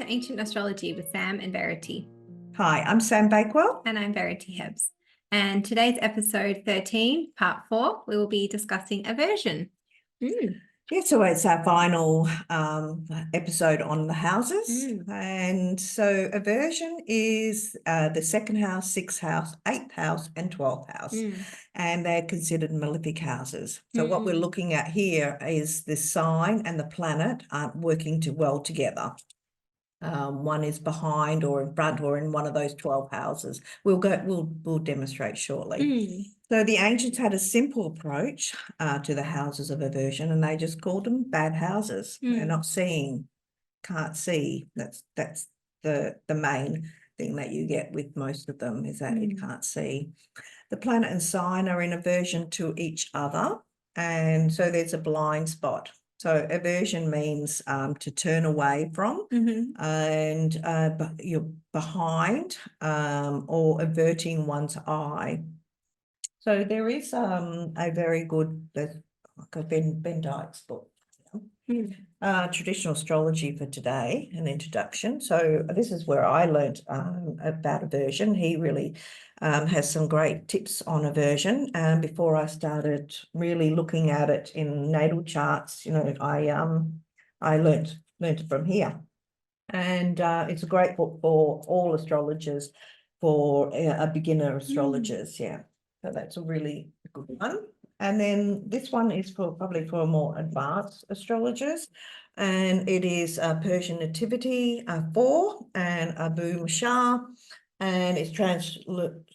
to Ancient Astrology with Sam and Verity. Hi, I'm Sam Bakewell. And I'm Verity Hibbs. And today's episode 13, part 4, we will be discussing aversion. Yeah, so it's our final episode on the houses. And so aversion is the second house, sixth house, eighth house, and 12th house. And they're considered malefic houses. So what we're looking at here is the sign and the planet aren't working too well together. One is behind or in front or in one of those 12 houses. We'll demonstrate shortly. So the ancients had a simple approach to the houses of aversion, and they just called them bad houses. They're not seeing, can't see. That's the main thing that you get with most of them, is that it can't see. The planet and sign are in aversion to each other, and so there's a blind spot. So aversion means to turn away from, and you're behind or averting one's eye. So there is a very good, like Ben Dyke's book, Traditional Astrology for Today, an introduction. So this is where I learned about aversion. He really has some great tips on aversion. Before I started really looking at it in natal charts, you know, I learned it from here. And it's a great book for all astrologers, for a beginner astrologers. Yeah, so that's a really good one. And then this one is probably for more advanced astrologers, and it is Persian Nativity 4 and Abu Mashar, and it's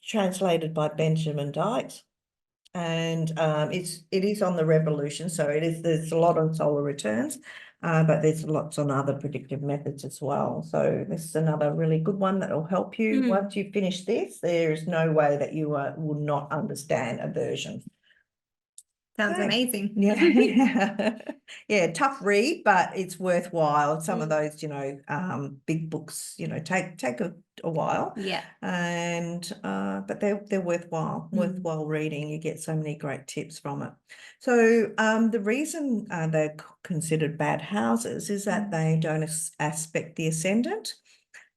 translated by Benjamin Dykes. And it is on the revolution, so there's a lot on solar returns, but there's lots on other predictive methods as well. So this is another really good one that will help you. Once you finish this, there is no way that you will not understand aversion. Sounds amazing. Yeah. Yeah, tough read, but it's worthwhile. Some of those, you know, big books, you know, take a while. Yeah. And but they're worthwhile reading. You get so many great tips from it. So the reason they're considered bad houses is that they don't aspect the ascendant.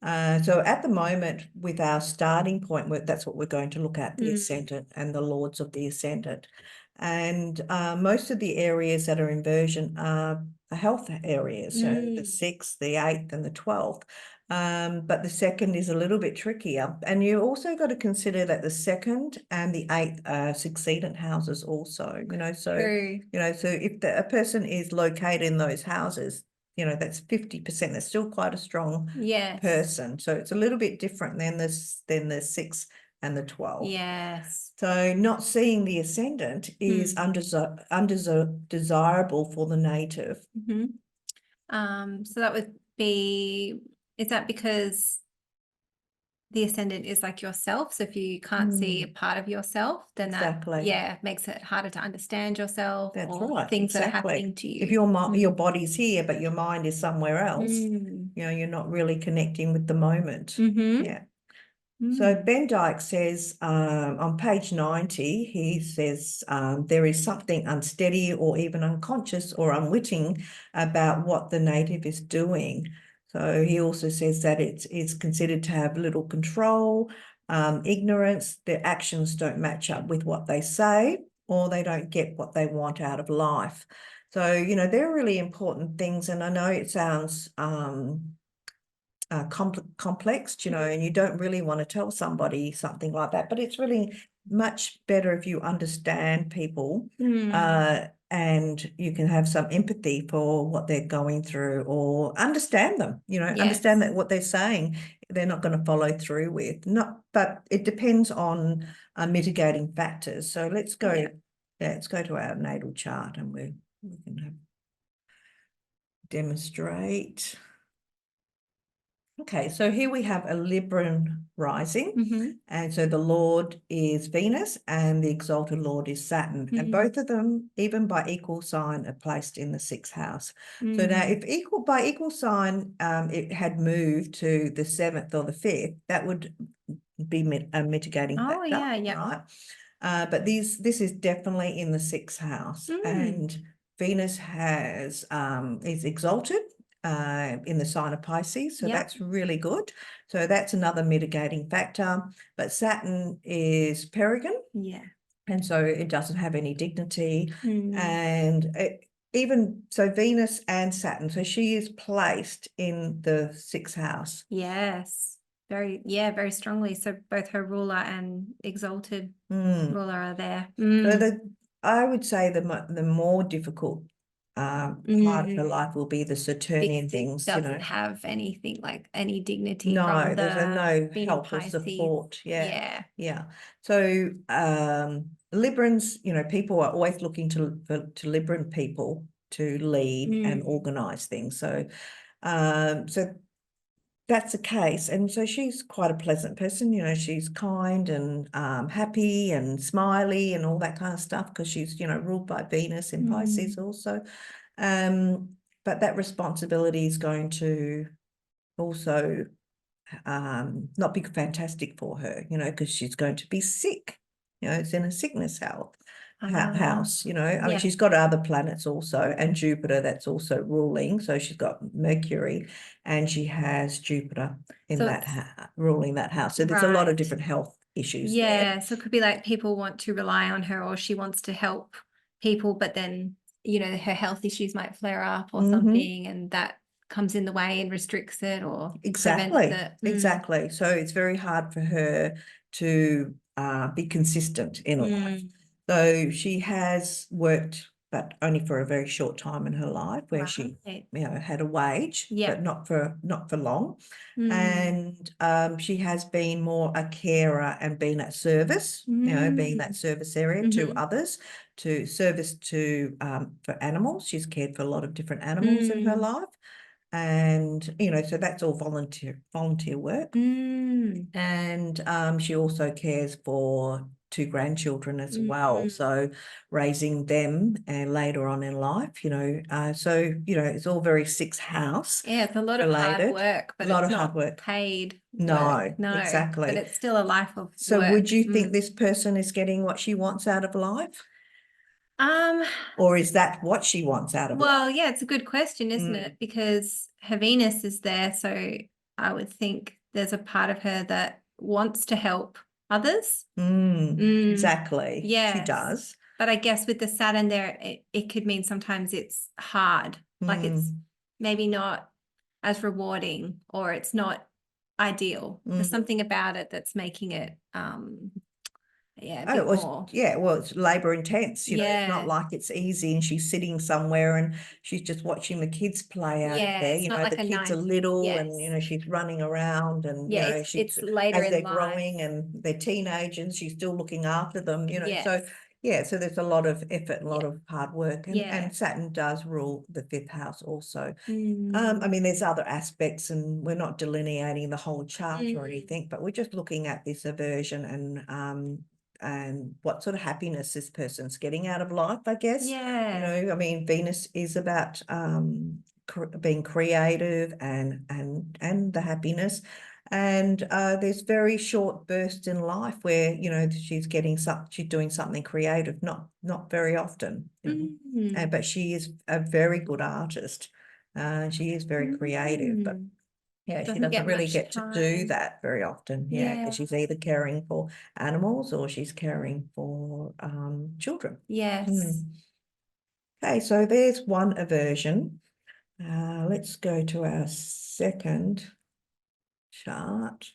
So at the moment, with our starting point, that's what we're going to look at, the ascendant and the lords of the ascendant. And most of the areas that are inversion are health areas, so the 6th, the 8th, and the 12th. But the second is a little bit trickier. And you also got to consider that the 2nd and the 8th are succedent houses also, you know, so, you know, so if a person is located in those houses, you know, that's 50%. That's still quite a strong person. So it's a little bit different than the 6th and the 12th. Yes. So not seeing the ascendant is undesirable for the native. So that would be, is that because the ascendant is like yourself? So if you can't see a part of yourself, then that makes it harder to understand yourself. That's or right. things that are happening to you. If your body's here but your mind is somewhere else, you know, you're not really connecting with the moment. Yeah. So Ben Dyke says on page 90, he says there is something unsteady or even unconscious or unwitting about what the native is doing. So he also says that it's considered to have little control, ignorance, their actions don't match up with what they say, or they don't get what they want out of life. So, you know, they're really important things. And I know it sounds complex, you know, and you don't really want to tell somebody something like that, but it's really much better if you understand people and you can have some empathy for what they're going through, or understand them, you know, understand that what they're saying they're not going to follow through with. But it depends on mitigating factors. So let's go to our natal chart, and we can demonstrate. Okay, so here we have a Libran rising, and so the Lord is Venus and the exalted Lord is Saturn, and both of them, even by equal sign, are placed in the 6th house. So now if by equal sign it had moved to the 7th or the 5th, that would be a mitigating factor, right? But this is definitely in the 6th house, and Venus is exalted. in the sign of Pisces. So Yep. that's really good. So that's another mitigating factor. But Saturn is Peregrine. Yeah. And so it doesn't have any dignity. Mm. And even so, Venus and Saturn. So she is placed in the 6th house. Yes. Very strongly. So both her ruler and exalted ruler are there. So I would say the more difficult part of her life will be the Saturnian things. Doesn't have anything like any dignity. No, from there's no help or Pisces. support. Yeah. So Librans, people are always looking to Libran people to lead and organize things. So that's the case. And so she's quite a pleasant person. She's kind and happy and smiley and all that kind of stuff, because she's ruled by Venus in Pisces also. But that responsibility is going to also not be fantastic for her, because she's going to be sick. It's in a sickness house. I mean, she's got other planets also, and Jupiter that's also ruling. So she's got Mercury, and she has Jupiter in ruling that house. So there's a lot of different health issues there. So it could be like people want to rely on her, or she wants to help people, but then her health issues might flare up or something, and that comes in the way and restricts it or prevents it. Exactly. So it's very hard for her to be consistent in life. So she has worked, but only for a very short time in her life, where she had a wage, but not for long. And she has been more a carer and been at service, being that service area to others, to service to for animals. She's cared for a lot of different animals in her life. And so that's all volunteer work. And she also cares for 2 grandchildren as well, so raising them and later on in life, so it's all very 6th house. It's a lot of hard work, but it's not paid work. No, exactly. But it's still a life of so work. Would you think this person is getting what she wants out of life? Or is that what she wants out of life? Well, yeah, it's a good question, isn't it? Because her Venus is there, so I would think there's a part of her that wants to help others. Exactly. Yes. She does. But I guess with the Saturn there, it could mean sometimes it's hard. Like it's maybe not as rewarding, or it's not ideal. There's something about it that's making it well, it's labor intense, it's not like it's easy and she's sitting somewhere and she's just watching the kids play out there. The kids are little and she's running around and it's later as in they're life. growing and they're teenagers, she's still looking after them, so there's a lot of effort, a lot of hard work, and Saturn does rule the 5th house also. I mean, there's other aspects, and we're not delineating the whole chart or anything, but we're just looking at this aversion and what sort of happiness this person's getting out of life, I guess. I mean, Venus is about being creative and the happiness. And there's very short bursts in life where she's doing something creative, not very often, but she is a very good artist. She is very creative, but she doesn't really get to do that very often. Because she's either caring for animals or she's caring for children. Okay, so there's one aversion. Let's go to our second chart.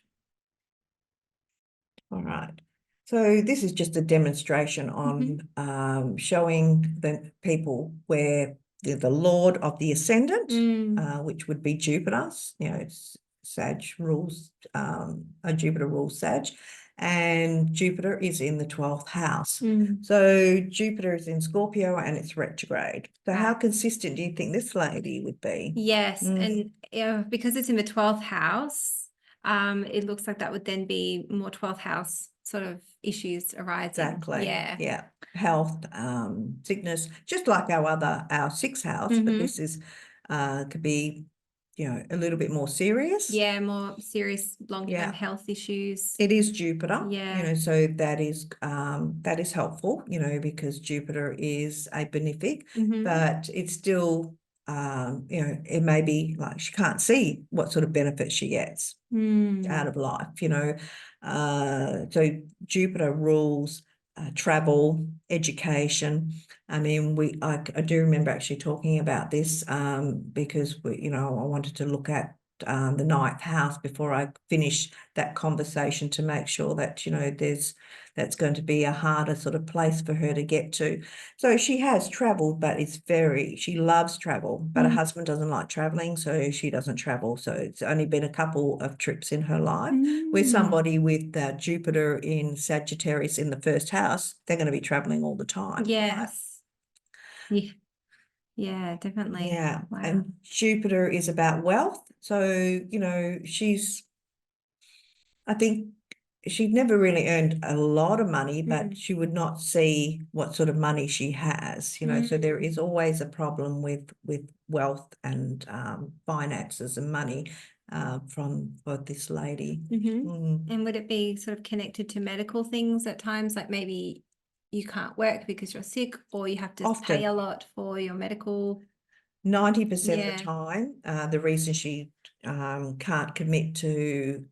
All right. So this is just a demonstration on showing the people where the Lord of the Ascendant, which would be Jupiter, it's Sag rules, Jupiter rules Sag, and Jupiter is in the 12th house. So Jupiter is in Scorpio and it's retrograde. So how consistent do you think this lady would be? Yes, and because it's in the 12th house, it looks like that would then be more 12th house sort of issues arising. Exactly. Health, sickness, just like our 6th house, but this is could be a little bit more serious. More serious long-term health issues. It is Jupiter. So that is helpful, because Jupiter is a benefic, but it's still it may be like she can't see what sort of benefits she gets out of life, so Jupiter rules travel, education. I mean, I do remember actually talking about this because I wanted to look at the ninth house before I finish that conversation to make sure that that's going to be a harder sort of place for her to get to. So she has traveled, but she loves travel, but her husband doesn't like traveling, so she doesn't travel. So it's only been a couple of trips in her life. With somebody with Jupiter in Sagittarius in the first house, they're going to be traveling all the time. Yes. Right? Yeah, definitely. Yeah. Wow. And Jupiter is about wealth. So, I think she'd never really earned a lot of money, but she would not see what sort of money she has, so there is always a problem with wealth and finances and money for this lady. And would it be sort of connected to medical things at times, like maybe you can't work because you're sick, or you have to pay a lot for your medical? 90% of the time, the reason she can't commit to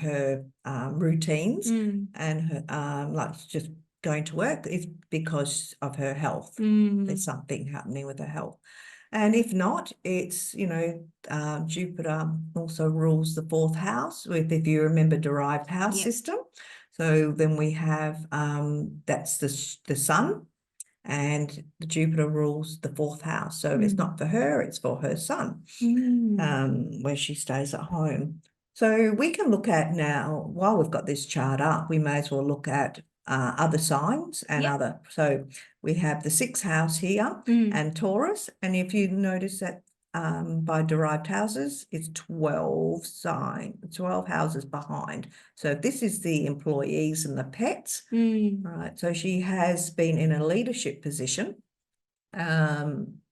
her routines and her like just going to work is because of her health. There's something happening with her health. And if not, it's, Jupiter also rules the fourth house if you remember derived house system. So then we have, that's the sun, and the Jupiter rules the fourth house. So it's not for her, it's for her son, where she stays at home. So we can look at now, while we've got this chart up, we may as well look at other signs and so we have the sixth house here and Taurus. And if you notice that by derived houses, it's 12 houses behind. So this is the employees and the pets. Right. So she has been in a leadership position.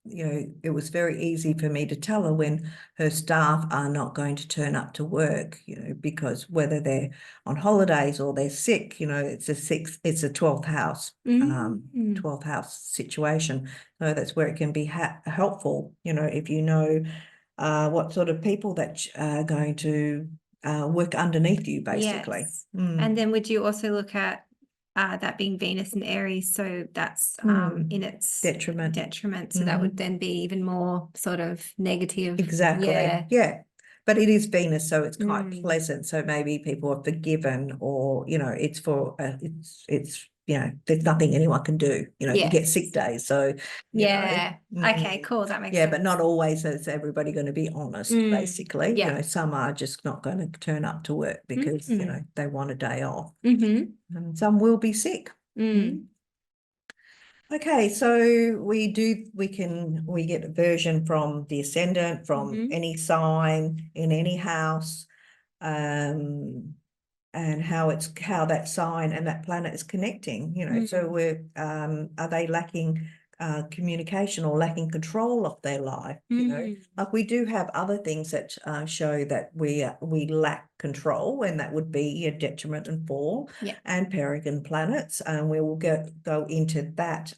It was very easy for me to tell her when her staff are not going to turn up to work, because whether they're on holidays or they're sick, it's a 12th house, 12th house situation. So that's where it can be helpful, if you know what sort of people that are going to work underneath you, basically. And then would you also look at that being Venus in Aries, so that's in its detriment. So that would then be even more sort of negative. Exactly. Yeah. But it is Venus, so it's quite pleasant. So maybe people are forgiven, or it's for it's there's nothing anyone can do. You get sick days, so okay, cool, that makes sense. But not always is everybody going to be honest. Basically, some are just not going to turn up to work because they want a day off, and some will be sick. Okay, so we get aversion from the ascendant, from any sign in any house, and how that sign and that planet is connecting, so are they lacking communication or lacking control of their life? Like we do have other things that show that we lack control, and that would be a detriment and fall and Peregrine planets, and we will go into that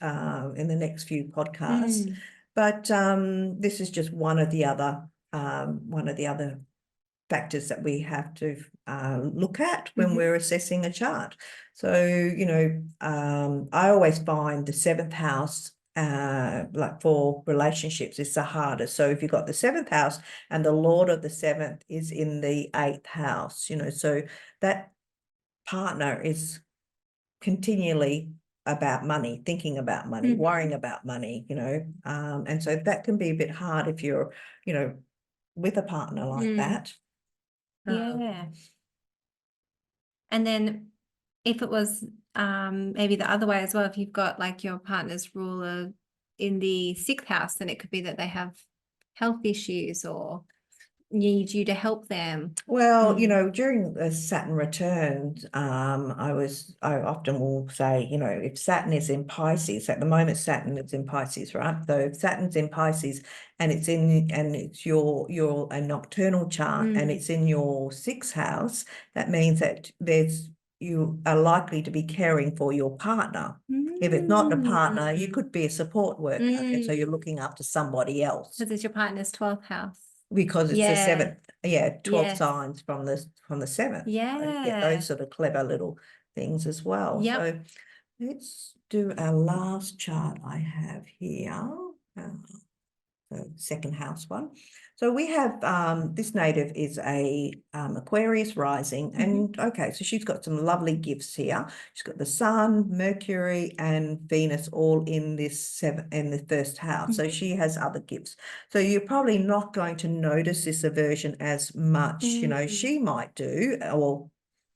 in the next few podcasts. But this is just one of the other factors that we have to look at when we're assessing a chart. So, I always find the seventh house, like for relationships, is the hardest. So if you've got the seventh house and the Lord of the seventh is in the eighth house, so that partner is continually about money, thinking about money, worrying about money, and so that can be a bit hard if you're, with a partner like that. And then if it was maybe the other way as well, if you've got like your partner's ruler in the sixth house, then it could be that they have health issues or need you to help them. Well, during the Saturn returns, I often will say, if Saturn is in Pisces, at the moment Saturn is in Pisces, right? So if Saturn's in Pisces and it's your a nocturnal chart and it's in your sixth house, that means that you are likely to be caring for your partner. If it's not a partner, you could be a support worker. And so you're looking after somebody else. Because it's your partner's 12th house. Because it's the seventh, 12 Yes. signs from the seventh. Yeah. You get those sort of clever little things as well. Yep. So let's do our last chart I have here. The second house one. So we have this native is a Aquarius rising, and okay, so she's got some lovely gifts here. She's got the Sun, Mercury, and Venus all in the first house. So she has other gifts. So you're probably not going to notice this aversion as much. You know, she might do, or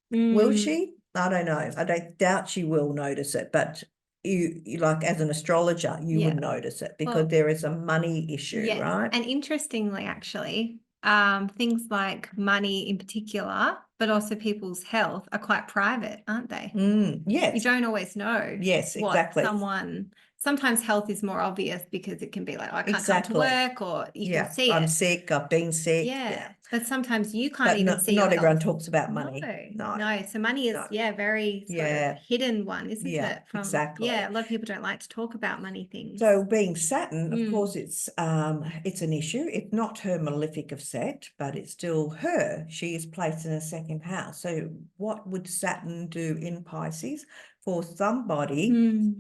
will she? I don't know. I don't doubt she will notice it, but you like as an astrologer, you would notice it because there is a money issue, right? And interestingly, actually, things like money in particular, but also people's health are quite private, aren't they? Yes. You don't always know. Yes, exactly. Sometimes health is more obvious because it can be like, oh, I can't come to work, or you can see I'm sick, I've been sick. Yeah. But sometimes you can't even see not your everyone health. talks about money. No. So money is very sort of hidden one, isn't it? Exactly. A lot of people don't like to talk about money things. So being Saturn, of course, it's an issue. It's not her malefic of Set, but it's still her. She is placed in a second house. So what would Saturn do in Pisces for somebody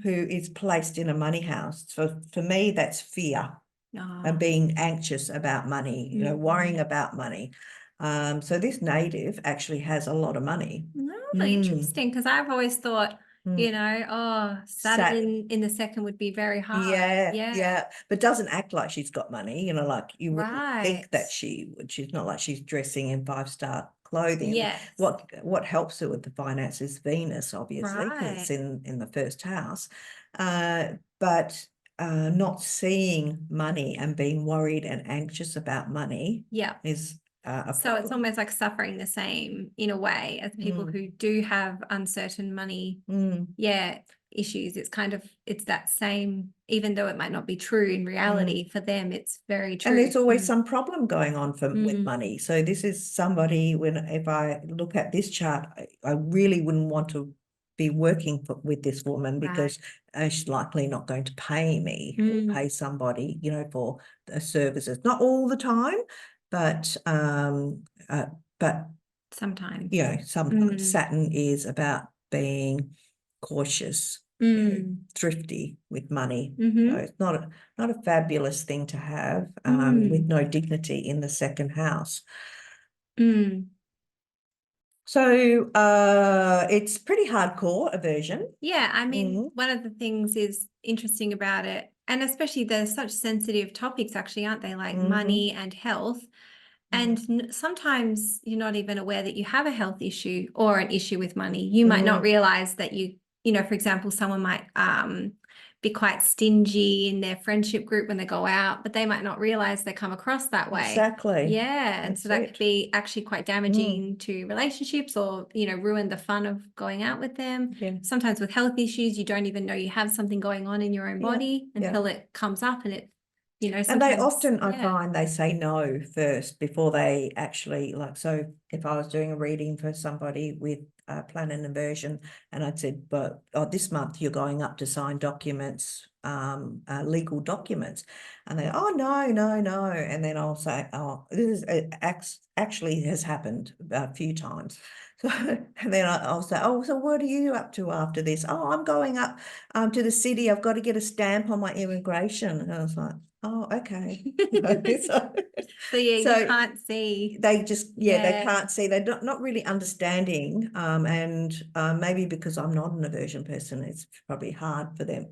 who is placed in a money house? So for me, that's fear. And being anxious about money, you know, worrying about money. So this native actually has a lot of money. Oh, interesting, because I've always thought, you know, Saturn in the second would be very hard. Yeah. But doesn't act like she's got money, you know, like you wouldn't think that she would. She's not like she's dressing in 5-star clothing. Yes. What helps her with the finance is Venus, obviously, because it's in the first house. But not seeing money and being worried and anxious about money is so it's almost like suffering the same in a way as people who do have uncertain money issues. It's that same, even though it might not be true in reality, for them it's very true. And there's always some problem going on with money. So this is somebody, if I look at this chart, I really wouldn't want to be working with this woman because she's likely not going to pay me or pay somebody, you know, for the services. Not all the time, but sometimes. You know, sometimes Saturn is about being cautious, thrifty with money. So it's not a fabulous thing to have with no dignity in the second house. So it's pretty hardcore aversion. Yeah, I mean, one of the things is interesting about it, and especially there's such sensitive topics actually, aren't they? Like money and health. And sometimes you're not even aware that you have a health issue or an issue with money. You might not realize that you know, for example, someone might be quite stingy in their friendship group when they go out, but they might not realize they come across that way. Exactly. Yeah. And so that could be actually quite damaging to relationships, or, you know, ruin the fun of going out with them. Sometimes with health issues, you don't even know you have something going on in your own body until it comes up, and it, you know, and they often, I find, they say no first before they actually, like, so if I was doing a reading for somebody with planet aversion, and I'd said, but this month you're going up to sign documents, legal documents, and they, oh, no, and then I'll say, oh, this is actually has happened a few times. So, and then I'll say, oh, so what are you up to after this? Oh, I'm going up to the city. I've got to get a stamp on my immigration. And I was like, oh, okay. So you can't see. They just, they can't see. They're not really understanding. And maybe because I'm not an aversion person, it's probably hard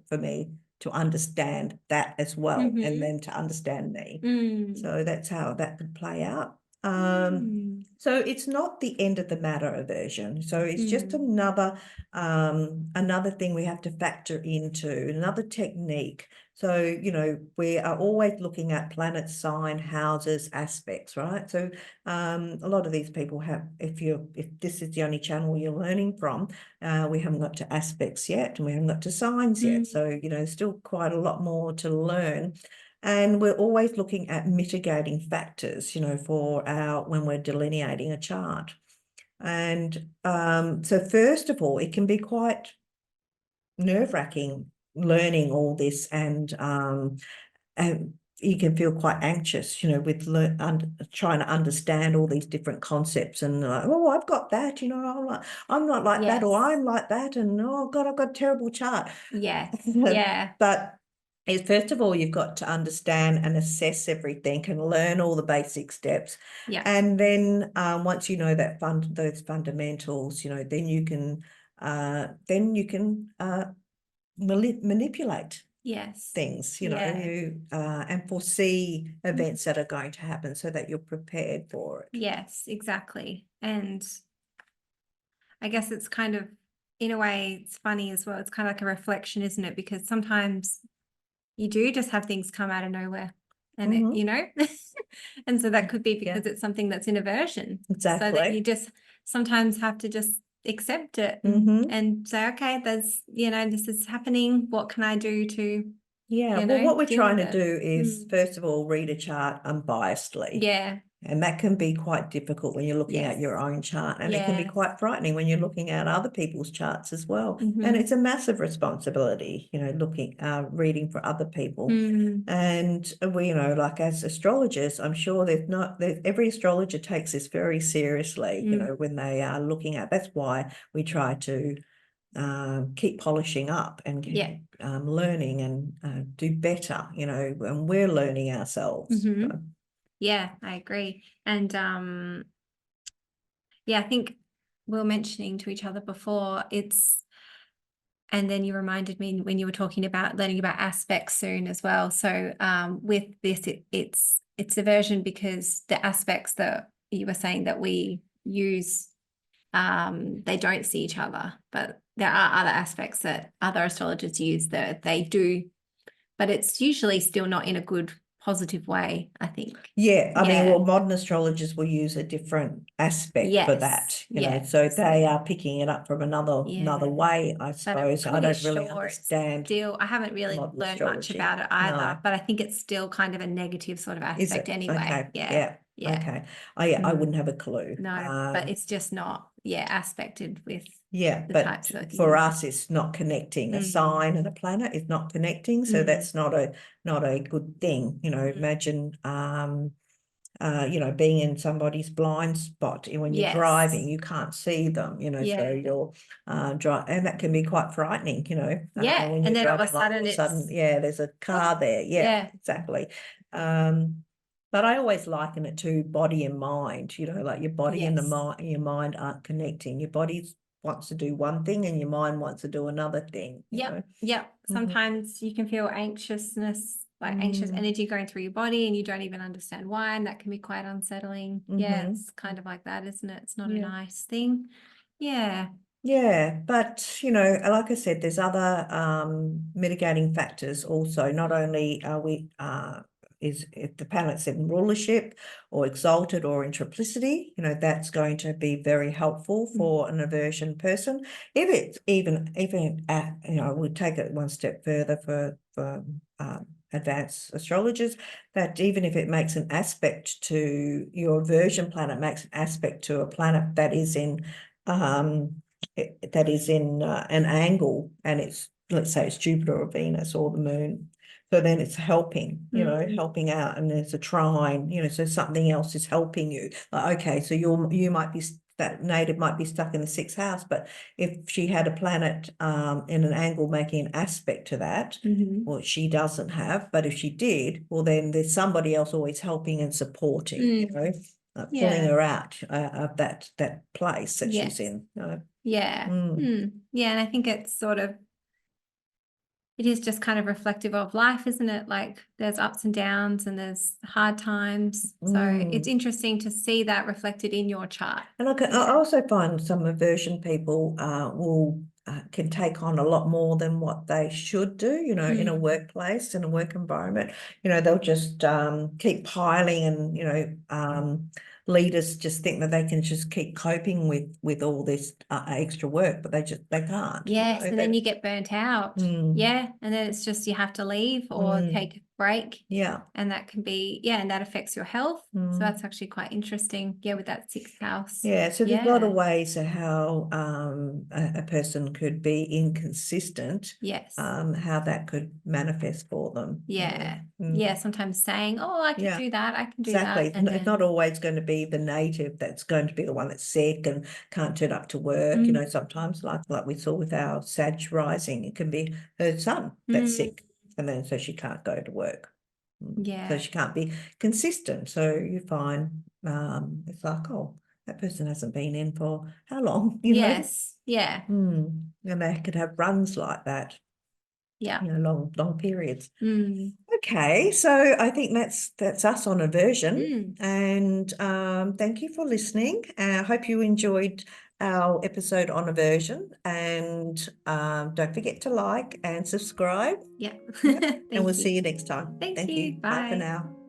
for me to understand that as well, and then to understand me. So that's how that could play out. So it's not the end of the matter, aversion. So it's just another thing we have to factor into, another technique. So, you know, we are always looking at planet, sign, houses, aspects, right? So a lot of these people have, if this is the only channel you're learning from, we haven't got to aspects yet, and we haven't got to signs yet. So, you know, still quite a lot more to learn. And we're always looking at mitigating factors, you know, when we're delineating a chart. And so first of all, it can be quite nerve-wracking learning all this, and you can feel quite anxious, you know, with trying to understand all these different concepts, and like, oh, I've got that, you know, I'm not like that, or I'm like that, and oh God, I've got a terrible chart. Yes. Yeah. But first of all, you've got to understand and assess everything and learn all the basic steps. Yeah. And then once you know that those fundamentals, you know, then you can manipulate things, you know, and foresee events that are going to happen so that you're prepared for it. Yes, exactly. And I guess it's kind of, in a way, it's funny as well. It's kind of like a reflection, isn't it? Because sometimes you do just have things come out of nowhere, and it, you know, and so that could be because it's something that's in aversion. Exactly. So that you just sometimes have to just accept it and say, okay, there's, you know, this is happening. What can I do to, well, what we're trying to do is, first of all, read a chart unbiasedly. Yeah. And that can be quite difficult when you're looking at your own chart, and it can be quite frightening when you're looking at other people's charts as well. And it's a massive responsibility, you know, reading for other people. And we, you know, like as astrologers, I'm sure every astrologer takes this very seriously, you know, when they are looking at. That's why we try to keep polishing up and keep learning and do better, you know, and we're learning ourselves. So. Yeah, I agree. And I think we were mentioning to each other before, and then you reminded me when you were talking about learning about aspects soon as well. So with this, it's aversion because the aspects that you were saying that we use, they don't see each other, but there are other aspects that other astrologers use that they do, but it's usually still not in a good positive way, I think. I mean, well, modern astrologers will use a different aspect for that, you know, so they are picking it up from another way, I suppose. I don't really understand. I haven't really learned much about it either, but I think it's still kind of a negative sort of aspect anyway. Okay. Okay. I wouldn't have a clue. No, but it's just not aspected with the types that for us it's not connecting. A sign and a planet is not connecting, so that's not a good thing, you know. Imagine you know, being in somebody's blind spot when you're driving, you can't see them, you know, so you're and that can be quite frightening, you know. When you're and then all of a sudden there's a car there. Exactly. But I always liken it to body and mind, you know, like your body and your mind aren't connecting. Your body wants to do one thing and your mind wants to do another thing. Sometimes you can feel anxiousness, like anxious energy going through your body, and you don't even understand why, and that can be quite unsettling. It's kind of like that, isn't it? It's not a nice thing. But you know, like I said, there's other mitigating factors also. Not only are we is if the planet's in rulership or exalted or in triplicity, you know, that's going to be very helpful for an aversion person. If it's even you know, we'll take it one step further for advanced astrologers, that even if it makes an aspect to your aversion planet, makes an aspect to a planet that is in an angle, and it's, let's say it's Jupiter or Venus or the moon, so then it's helping, you know, helping out, and there's a trine, you know, so something else is helping you. Like, okay, so you might be, that native might be stuck in the 6th house, but if she had a planet in an angle making an aspect to that, well, she doesn't have, but if she did, well, then there's somebody else always helping and supporting, you know, pulling her out of that place that she's in. And I think it's sort of, it is just kind of reflective of life, isn't it? Like there's ups and downs and there's hard times. So it's interesting to see that reflected in your chart. And I also find some aversion people can take on a lot more than what they should do, you know, in a workplace, in a work environment. You know, they'll just keep piling, and, you know, leaders just think that they can just keep coping with all this extra work, but they can't. Yes, you know, and then you get burnt out. And then it's just you have to leave or take break. Yeah. And that can be, and that affects your health. So that's actually quite interesting. Yeah, with that 6th house. Yeah, so there's a lot of ways of how a person could be inconsistent. Yes. How that could manifest for them. Yeah. Yeah, sometimes saying, oh, I can do that, I can do exactly. that. And it's not always going to be the native that's going to be the one that's sick and can't turn up to work. You know, sometimes like we saw with our Sag rising, it can be her son that's sick, and then so she can't go to work. Yeah. So she can't be consistent. So you find it's like, oh, that person hasn't been in for how long? You know? Yes. Yeah. And they could have runs like that. Yeah. You know, long periods. Okay, so I think that's us on aversion. And thank you for listening. I hope you enjoyed our episode on aversion. And don't forget to like and subscribe. Yeah. And we'll see you next time. Thank Thank you. you. Bye for Bye. now.